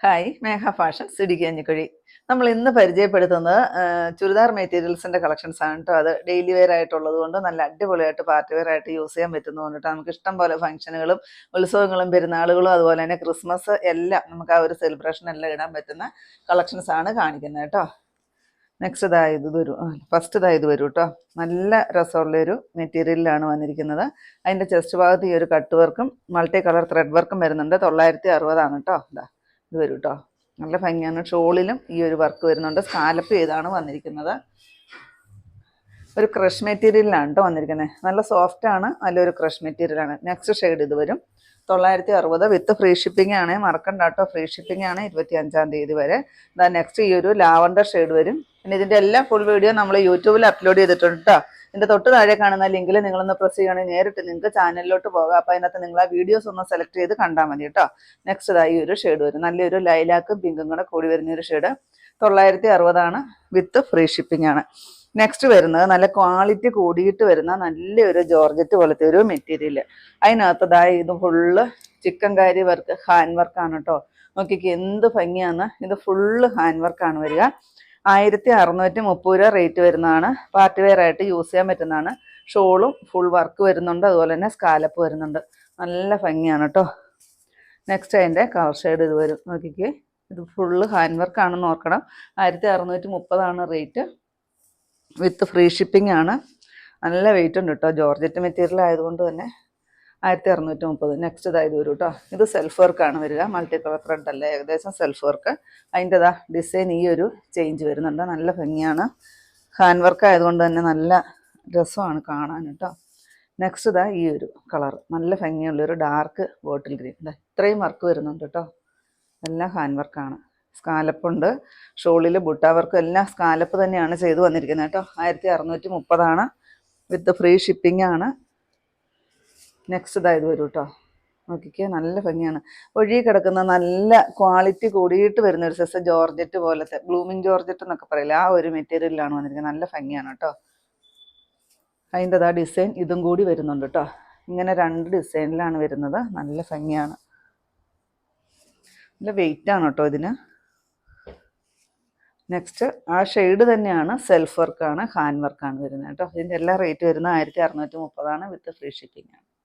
Hi, മേഘ fashions ഇടുക്കിയഞ്ഞിക്കുഴി. നമ്മൾ ഇന്ന് പരിചയപ്പെടുത്തുന്നത് ചുരിദാർ മെറ്റീരിയൽസിൻ്റെ കളക്ഷൻസ് ആണ് കേട്ടോ. അത് ഡെയിലി വെയർ ആയിട്ടുള്ളത് കൊണ്ട് നല്ല അടിപൊളിയായിട്ട് പാർട്ടി വെയർ ആയിട്ട് യൂസ് ചെയ്യാൻ പറ്റുന്നത് കൊണ്ടിട്ട് നമുക്ക് ഇഷ്ടം പോലെ ഫംഗ്ഷനുകളും ഉത്സവങ്ങളും പെരുന്നാളുകളും അതുപോലെ തന്നെ ക്രിസ്മസ് എല്ലാം നമുക്ക് ആ ഒരു സെലിബ്രേഷൻ എല്ലാം ഇടാൻ പറ്റുന്ന കളക്ഷൻസ് ആണ് കാണിക്കുന്നത് കേട്ടോ. നെക്സ്റ്റ് ഇത് വരും, ഫസ്റ്റ് ഇത് വരും കേട്ടോ. നല്ല രസമുള്ളൊരു മെറ്റീരിയലിലാണ് വന്നിരിക്കുന്നത്. അതിൻ്റെ ചെസ്റ്റ് ഭാഗത്ത് ഈ ഒരു കട്ട് വർക്കും മൾട്ടി കളർ ത്രെഡ് വർക്കും വരുന്നുണ്ട്. 960 കേട്ടോ. ഇത് വരും കേട്ടോ. നല്ല ഭംഗിയാണ്. ഷോളിലും ഈ ഒരു വർക്ക് വരുന്നുണ്ട്. സ്കാലപ്പ് ചെയ്താണ് വന്നിരിക്കുന്നത്. ഒരു ക്രഷ് മെറ്റീരിയലിലാണ് കേട്ടോ വന്നിരിക്കുന്നത്. നല്ല സോഫ്റ്റ് ആണ്, നല്ലൊരു ക്രഷ് മെറ്റീരിയലാണ്. നെക്സ്റ്റ് ഷെയ്ഡ് ഇത് വരും. 960 വിത്ത് ഫ്രീ ഷിപ്പിംഗ് ആണ്. മറക്കണ്ട കേട്ടോ, ഫ്രീ ഷിപ്പിംഗ് ആണ് 25-ാം തീയതി വരെ. നെക്സ്റ്റ് ഈ ഒരു ലാവണ്ടർ ഷെയ്ഡ് വരും. പിന്നെ ഇതിൻ്റെ എല്ലാം ഫുൾ വീഡിയോ നമ്മൾ യൂട്യൂബിൽ അപ്ലോഡ് ചെയ്തിട്ടുണ്ട് കേട്ടോ. ഇതിൻ്റെ തൊട്ട് താഴെ കാണുന്ന ലിങ്കിൽ നിങ്ങളൊന്ന് പ്രസ് ചെയ്യുകയാണെങ്കിൽ നേരിട്ട് നിങ്ങൾക്ക് ചാനലിലോട്ട് പോകാം. അപ്പോൾ അതിനകത്ത് നിങ്ങൾ ആ വീഡിയോസ് ഒന്ന് സെലക്ട് ചെയ്ത് കണ്ടാൽ മതി കേട്ടോ. നെക്സ്റ്റ് ഈ ഒരു ഷെയ്ഡ് വരും. നല്ലൊരു ലൈലാക്കും പിങ്കും കൂടെ കൂടി വരുന്ന ഒരു ഷെയ്ഡ്. 960 ആണ് വിത്ത് ഫ്രീ ഷിപ്പിംഗ് ആണ്. നെക്സ്റ്റ് വരുന്നത് നല്ല ക്വാളിറ്റി കൂടിയിട്ട് വരുന്ന നല്ലൊരു ജോർജറ്റ് പോലത്തെ ഒരു മെറ്റീരിയൽ. അതിനകത്ത് ഇത് ഫുള്ള് ചിക്കൻ കാരി വർക്ക്, ഹാൻഡ് വർക്കാണ് കേട്ടോ. നോക്കിക്ക് എന്ത് ഭംഗിയാന്ന്. ഇത് ഫുള്ള് ഹാൻഡ് വർക്കാണ് വരിക. 1630 റേറ്റ് വരുന്നതാണ്. പാർട്ടി വെയർ ആയിട്ട് യൂസ് ചെയ്യാൻ പറ്റുന്നതാണ്. ഷോളും ഫുൾ വർക്ക് വരുന്നുണ്ട്, അതുപോലെ തന്നെ സ്കാലപ്പ് വരുന്നുണ്ട്. നല്ല ഭംഗിയാണ് കേട്ടോ. നെക്സ്റ്റ് അതിൻ്റെ കളർ ഷെയ്ഡ് ഇത് വരും. നോക്കിക്ക്, ഇത് ഫുള്ള് ഹാൻഡ് വർക്കാണെന്ന് ഓർക്കണം. 1630 റേറ്റ് വിത്ത് ഫ്രീ ഷിപ്പിംഗ് ആണ്. നല്ല വെയിറ്റ് ഉണ്ട് കേട്ടോ. ജോർജറ്റ് മെറ്റീരിയൽ ആയതുകൊണ്ട് തന്നെ 1630. നെക്സ്റ്റ് ഇത് വരും കേട്ടോ. ഇത് സെൽഫ് വർക്കാണ് വരിക. മൾട്ടി കളർ ത്രെഡ് അല്ല, ഏകദേശം സെൽഫ് വർക്ക്. അതിൻ്റെ ഡിസൈൻ ഈ ഒരു ചേഞ്ച് വരുന്നുണ്ട്. നല്ല ഭംഗിയാണ്. ഹാൻഡ് വർക്ക് ആയതുകൊണ്ട് തന്നെ നല്ല രസമാണ് കാണാൻ കേട്ടോ. നെക്സ്റ്റ് ഈ ഒരു കളർ നല്ല ഭംഗിയുള്ളൊരു ഡാർക്ക് ബോട്ടിൽ ഗ്രീൻ. ഇത്രയും വർക്ക് വരുന്നുണ്ട് കേട്ടോ. എല്ലാം ഹാൻഡ് വർക്കാണ്. സ്കാലപ്പുണ്ട്. ഷോളിൽ ബുട്ട വർക്കും എല്ലാം സ്കാലപ്പ് തന്നെയാണ് ചെയ്ത് വന്നിരിക്കുന്നത് കേട്ടോ. 1630 വിത്ത് ഫ്രീ ഷിപ്പിംഗ് ആണ്. നെക്സ്റ്റ് ഇത് വരും കേട്ടോ. നോക്കിക്കേ, നല്ല ഭംഗിയാണ്. ഒഴുകി കിടക്കുന്ന നല്ല ക്വാളിറ്റി കൂടിയിട്ട് വരുന്ന ഒരു സൈസ് ജോർജറ്റ് പോലത്തെ, ബ്ലൂമിങ് ജോർജറ്റ് എന്നൊക്കെ പറയില്ല, ആ ഒരു മെറ്റീരിയലാണ് വന്നിരിക്കുന്നത്. നല്ല ഭംഗിയാണ് കേട്ടോ. അതിൻ്റെ ഡിസൈൻ ഇതും കൂടി വരുന്നുണ്ട് കേട്ടോ. ഇങ്ങനെ 2 ഡിസൈനിലാണ് വരുന്നത്. നല്ല ഭംഗിയാണ്. നല്ല വെയിറ്റ് ആണ് കേട്ടോ ഇതിന്. നെക്സ്റ്റ് ആ ഷെയ്ഡ് തന്നെയാണ്, സെൽഫ് വർക്കാണ്, ഹാൻഡ് വർക്കാണ് വരുന്നത് കേട്ടോ. ഇതിൻ്റെ എല്ലാ റേറ്റ് വരുന്നത് 1630 വിത്ത് ഫ്രീ ഷിപ്പിംഗ് ആണ്.